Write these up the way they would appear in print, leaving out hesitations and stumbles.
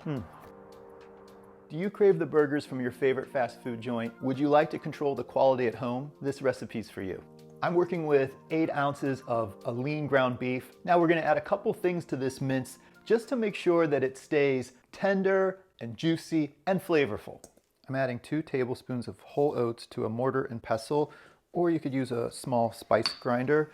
Do you crave the burgers from your favorite fast food joint? Would you like to control the quality at home? This recipe's for you. I'm working with 8 ounces of a lean ground beef. Now we're gonna add a couple things to this mince just to make sure that it stays tender and juicy and flavorful. I'm adding 2 tablespoons of whole oats to a mortar and pestle, or you could use a small spice grinder.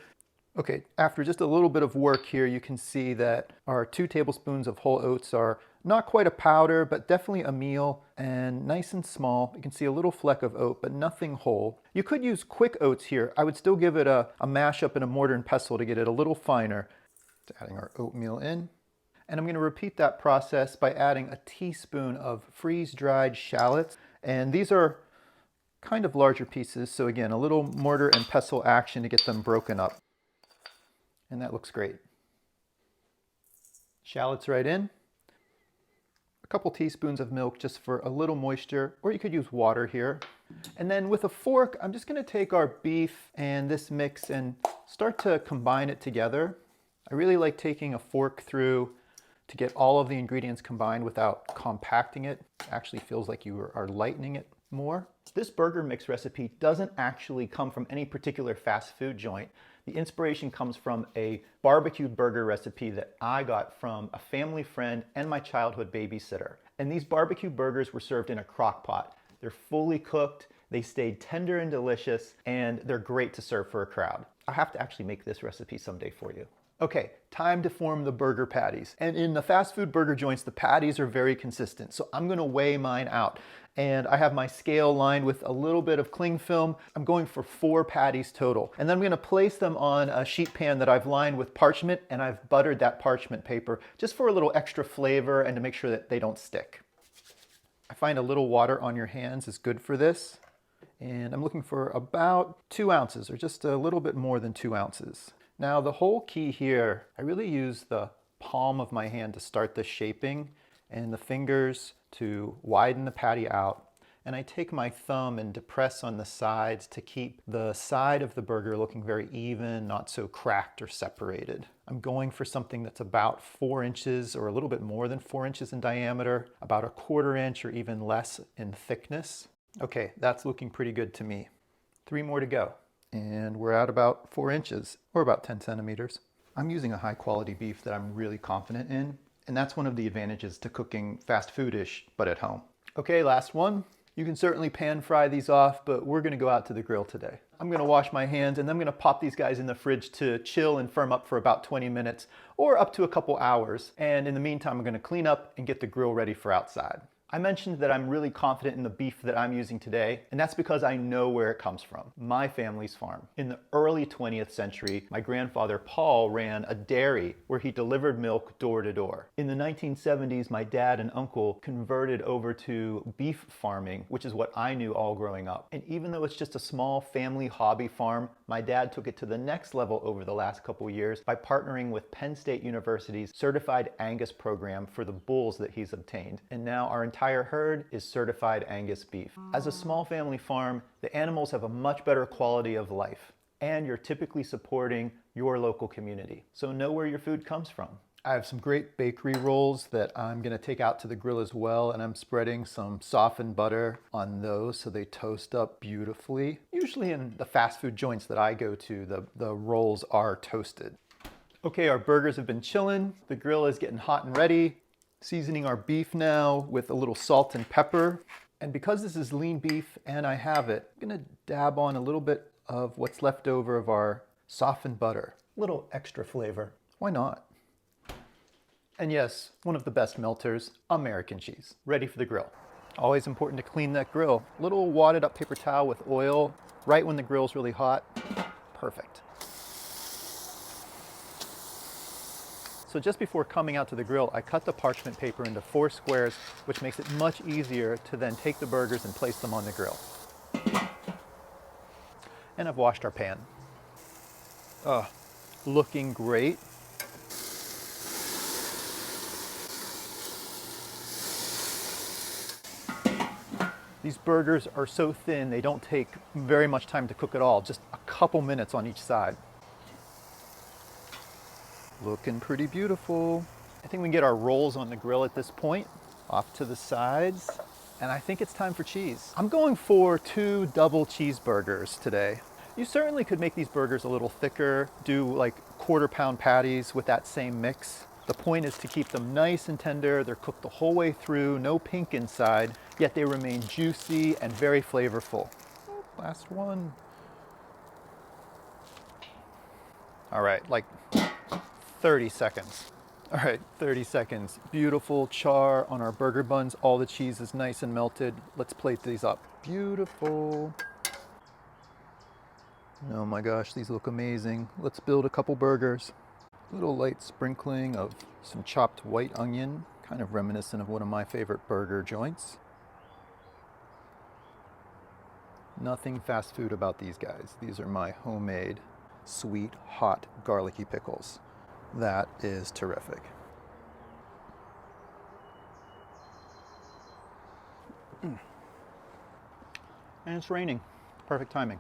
Okay, after just a little bit of work here, you can see that our 2 tablespoons of whole oats are not quite a powder, but definitely a meal and nice and small. You can see a little fleck of oat, but nothing whole. You could use quick oats here. I would still give it a mash up in a mortar and pestle to get it a little finer. Just adding our oatmeal in. And I'm going to repeat that process by adding a teaspoon of freeze-dried shallots. And these are kind of larger pieces, so again, a little mortar and pestle action to get them broken up. And that looks great. Shallots right in. A couple teaspoons of milk just for a little moisture, or you could use water here. And then with a fork, I'm just going to take our beef and this mix and start to combine it together. I really like taking a fork through to get all of the ingredients combined without compacting it. It actually feels like you are lightening it more. This burger mix recipe doesn't actually come from any particular fast food joint. The inspiration comes from a barbecued burger recipe that I got from a family friend and my childhood babysitter. And these barbecue burgers were served in a crock pot. They're fully cooked, they stayed tender and delicious, and they're great to serve for a crowd. I'll have to actually make this recipe someday for you. Okay, time to form the burger patties. And in the fast food burger joints, the patties are very consistent. So I'm gonna weigh mine out. And I have my scale lined with a little bit of cling film. I'm going for 4 patties total. And then I'm gonna place them on a sheet pan that I've lined with parchment, and I've buttered that parchment paper just for a little extra flavor and to make sure that they don't stick. I find a little water on your hands is good for this. And I'm looking for about 2 ounces, or just a little bit more than 2 ounces. Now the whole key here, I really use the palm of my hand to start the shaping and the fingers to widen the patty out. And I take my thumb and depress on the sides to keep the side of the burger looking very even, not so cracked or separated. I'm going for something that's about 4 inches or a little bit more than 4 inches in diameter, about a 1/4 inch or even less in thickness. Okay, that's looking pretty good to me. 3 more to go. And we're at about 4 inches, or about 10 centimeters. I'm using a high quality beef that I'm really confident in, and that's one of the advantages to cooking fast food-ish, but at home. Okay, last one. You can certainly pan fry these off, but we're gonna go out to the grill today. I'm gonna wash my hands, and I'm gonna pop these guys in the fridge to chill and firm up for about 20 minutes, or up to a couple hours. And in the meantime, I'm gonna clean up and get the grill ready for outside. I mentioned that I'm really confident in the beef that I'm using today, and that's because I know where it comes from, my family's farm. In the early 20th century, my grandfather Paul ran a dairy where he delivered milk door to door. In the 1970s, my dad and uncle converted over to beef farming, which is what I knew all growing up. And even though it's just a small family hobby farm, my dad took it to the next level over the last couple years by partnering with Penn State University's Certified Angus program for the bulls that he's obtained. And now our entire herd is certified Angus beef. As a small family farm, the animals have a much better quality of life, and you're typically supporting your local community. So know where your food comes from. I have some great bakery rolls that I'm gonna take out to the grill as well, and I'm spreading some softened butter on those so they toast up beautifully. Usually in the fast food joints that I go to, the rolls are toasted. Okay, our burgers have been chilling. The grill is getting hot and ready. Seasoning our beef now with a little salt and pepper. And because this is lean beef and I have it, I'm gonna dab on a little bit of what's left over of our softened butter. A little extra flavor. Why not? And yes, one of the best melters, American cheese. Ready for the grill. Always important to clean that grill. A little wadded up paper towel with oil right when the grill's really hot. Perfect. So just before coming out to the grill, I cut the parchment paper into 4 squares, which makes it much easier to then take the burgers and place them on the grill. And I've washed our pan. Looking great. These burgers are so thin, they don't take very much time to cook at all, just a couple minutes on each side. Looking pretty beautiful. I think we can get our rolls on the grill at this point. Off to the sides. And I think it's time for cheese. I'm going for 2 double cheeseburgers today. You certainly could make these burgers a little thicker, do like quarter-pound patties with that same mix. The point is to keep them nice and tender. They're cooked the whole way through, no pink inside, yet they remain juicy and very flavorful. Last one. All right, like 30 seconds. All right, 30 seconds. Beautiful char on our burger buns. All the cheese is nice and melted. Let's plate these up. Beautiful. Oh my gosh, these look amazing. Let's build a couple burgers. Little light sprinkling of some chopped white onion, kind of reminiscent of one of my favorite burger joints. Nothing fast food about these guys. These are my homemade, sweet, hot, garlicky pickles. That is terrific. And it's raining. Perfect timing.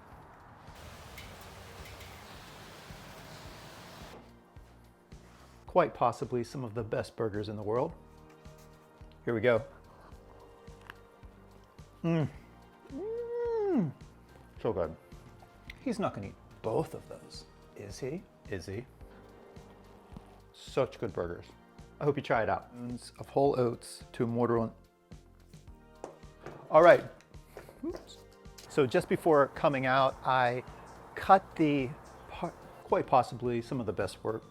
Quite possibly some of the best burgers in the world. Here we go. So good. He's not gonna eat both of those, is he? Is he? Such good burgers. I hope you try it out. Of whole oats to a mortar on. All right. So just before coming out, I cut the, quite possibly some of the best work.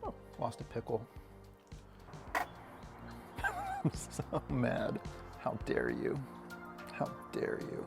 Oh, lost a pickle. I'm so mad. How dare you? How dare you?